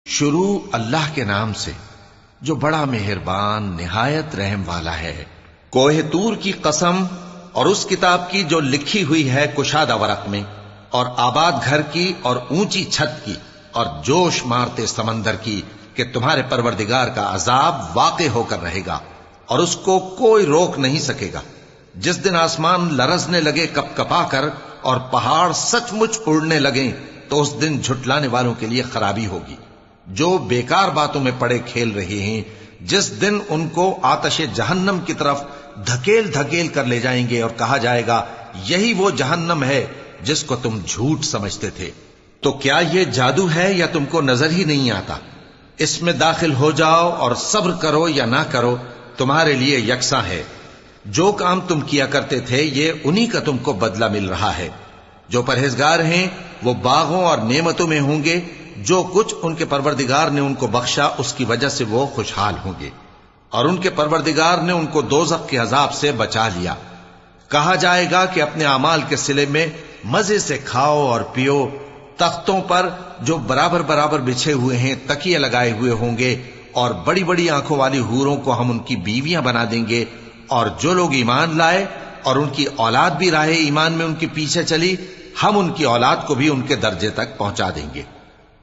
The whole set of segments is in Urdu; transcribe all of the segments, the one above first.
شروع اللہ کے نام سے جو بڑا مہربان نہایت رحم والا ہے۔ کوہ طور کی قسم اور اس کتاب کی جو لکھی ہوئی ہے کشادہ ورق میں، اور آباد گھر کی اور اونچی چھت کی، اور جوش مارتے سمندر کی کہ تمہارے پروردگار کا عذاب واقع ہو کر رہے گا اور اس کو کوئی روک نہیں سکے گا۔ جس دن آسمان لرزنے لگے کپ کپا کر اور پہاڑ سچ مچ اڑنے لگیں تو اس دن جھٹلانے والوں کے لیے خرابی ہوگی جو بیکار باتوں میں پڑے کھیل رہے ہیں۔ جس دن ان کو آتش جہنم کی طرف دھکیل دھکیل کر لے جائیں گے اور کہا جائے گا یہی وہ جہنم ہے جس کو تم جھوٹ سمجھتے تھے۔ تو کیا یہ جادو ہے یا تم کو نظر ہی نہیں آتا؟ اس میں داخل ہو جاؤ اور صبر کرو یا نہ کرو تمہارے لیے یکساں ہے۔ جو کام تم کیا کرتے تھے یہ انہی کا تم کو بدلہ مل رہا ہے۔ جو پرہیزگار ہیں وہ باغوں اور نعمتوں میں ہوں گے، جو کچھ ان کے پروردگار نے ان کو بخشا اس کی وجہ سے وہ خوشحال ہوں گے، اور ان کے پروردگار نے ان کو دوزخ کے عذاب سے بچا لیا۔ کہا جائے گا کہ اپنے اعمال کے صلے میں مزے سے کھاؤ اور پیو، تختوں پر جو برابر برابر بچھے ہوئے ہیں تکیے لگائے ہوئے ہوں گے، اور بڑی بڑی آنکھوں والی حوروں کو ہم ان کی بیویاں بنا دیں گے، اور جو لوگ ایمان لائے اور ان کی اولاد بھی راہ ایمان میں ان کے پیچھے چلی، ہم ان کی اولاد کو بھی ان کے درجے تک پہنچا دیں گے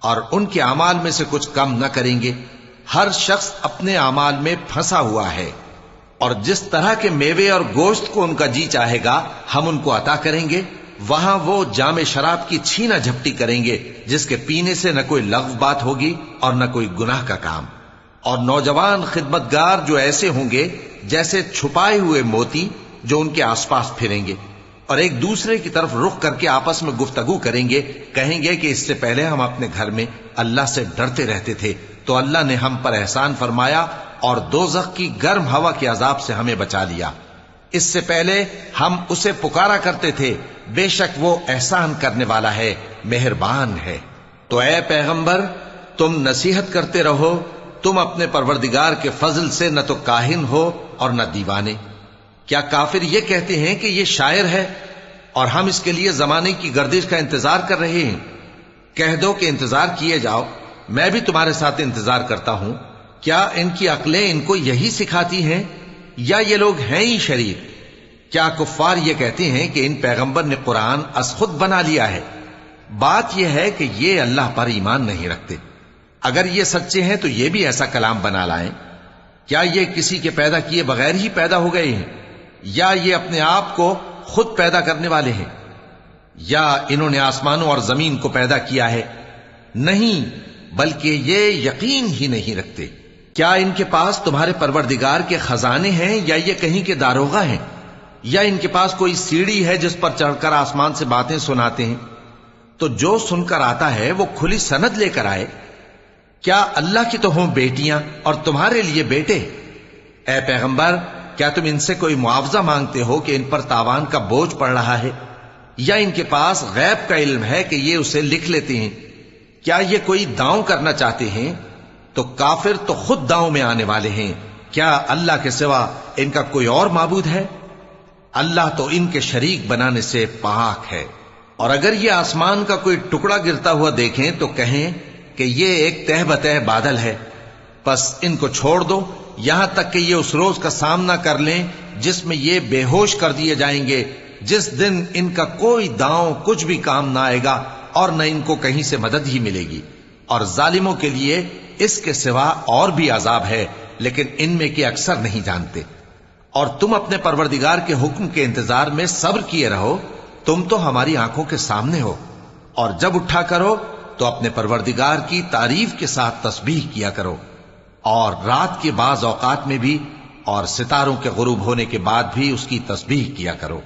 اور ان کے اعمال میں سے کچھ کم نہ کریں گے۔ ہر شخص اپنے اعمال میں پھنسا ہوا ہے، اور جس طرح کے میوے اور گوشت کو ان کا جی چاہے گا ہم ان کو عطا کریں گے۔ وہاں وہ جام شراب کی چھینا جھپٹی کریں گے جس کے پینے سے نہ کوئی لغو بات ہوگی اور نہ کوئی گناہ کا کام۔ اور نوجوان خدمتگار جو ایسے ہوں گے جیسے چھپائے ہوئے موتی جو ان کے آس پاس پھریں گے، اور ایک دوسرے کی طرف رخ کر کے آپس میں گفتگو کریں گے، کہیں گے کہ اس سے پہلے ہم اپنے گھر میں اللہ سے ڈرتے رہتے تھے تو اللہ نے ہم پر احسان فرمایا اور دوزخ کی گرم ہوا کے عذاب سے ہمیں بچا لیا۔ اس سے پہلے ہم اسے پکارا کرتے تھے، بے شک وہ احسان کرنے والا ہے، مہربان ہے۔ تو اے پیغمبر تم نصیحت کرتے رہو، تم اپنے پروردگار کے فضل سے نہ تو کاہن ہو اور نہ دیوانے۔ کیا کافر یہ کہتے ہیں کہ یہ شاعر ہے اور ہم اس کے لیے زمانے کی گردش کا انتظار کر رہے ہیں؟ کہہ دو کہ انتظار کیے جاؤ، میں بھی تمہارے ساتھ انتظار کرتا ہوں۔ کیا ان کی عقلیں ان کو یہی سکھاتی ہیں یا یہ لوگ ہیں ہی شریر؟ کیا کفار یہ کہتے ہیں کہ ان پیغمبر نے قرآن از خود بنا لیا ہے؟ بات یہ ہے کہ یہ اللہ پر ایمان نہیں رکھتے۔ اگر یہ سچے ہیں تو یہ بھی ایسا کلام بنا لائیں۔ کیا یہ کسی کے پیدا کیے بغیر ہی پیدا ہو گئے ہیں، یا یہ اپنے آپ کو خود پیدا کرنے والے ہیں، یا انہوں نے آسمانوں اور زمین کو پیدا کیا ہے؟ نہیں، بلکہ یہ یقین ہی نہیں رکھتے۔ کیا ان کے پاس تمہارے پروردگار کے خزانے ہیں یا یہ کہیں کے داروغہ ہیں، یا ان کے پاس کوئی سیڑھی ہے جس پر چڑھ کر آسمان سے باتیں سناتے ہیں؟ تو جو سن کر آتا ہے وہ کھلی سند لے کر آئے۔ کیا اللہ کی تو ہوں بیٹیاں اور تمہارے لیے بیٹے؟ اے پیغمبر کیا تم ان سے کوئی معاوضہ مانگتے ہو کہ ان پر تاوان کا بوجھ پڑ رہا ہے، یا ان کے پاس غیب کا علم ہے کہ یہ اسے لکھ لیتے ہیں؟ کیا یہ کوئی داؤں کرنا چاہتے ہیں؟ تو کافر تو خود داؤں میں آنے والے ہیں۔ کیا اللہ کے سوا ان کا کوئی اور معبود ہے؟ اللہ تو ان کے شریک بنانے سے پاک ہے۔ اور اگر یہ آسمان کا کوئی ٹکڑا گرتا ہوا دیکھیں تو کہیں کہ یہ ایک تہ بتہ بادل ہے، پس ان کو چھوڑ دو یہاں تک کہ یہ اس روز کا سامنا کر لیں جس میں یہ بے ہوش کر دیے جائیں گے، جس دن ان کا کوئی داؤں کچھ بھی کام نہ آئے گا اور نہ ان کو کہیں سے مدد ہی ملے گی۔ اور ظالموں کے لیے اس کے سوا اور بھی عذاب ہے، لیکن ان میں کے اکثر نہیں جانتے۔ اور تم اپنے پروردگار کے حکم کے انتظار میں صبر کیے رہو، تم تو ہماری آنکھوں کے سامنے ہو۔ اور جب اٹھا کرو تو اپنے پروردگار کی تعریف کے ساتھ تسبیح کیا کرو، اور رات کے بعض اوقات میں بھی اور ستاروں کے غروب ہونے کے بعد بھی اس کی تسبیح کیا کرو۔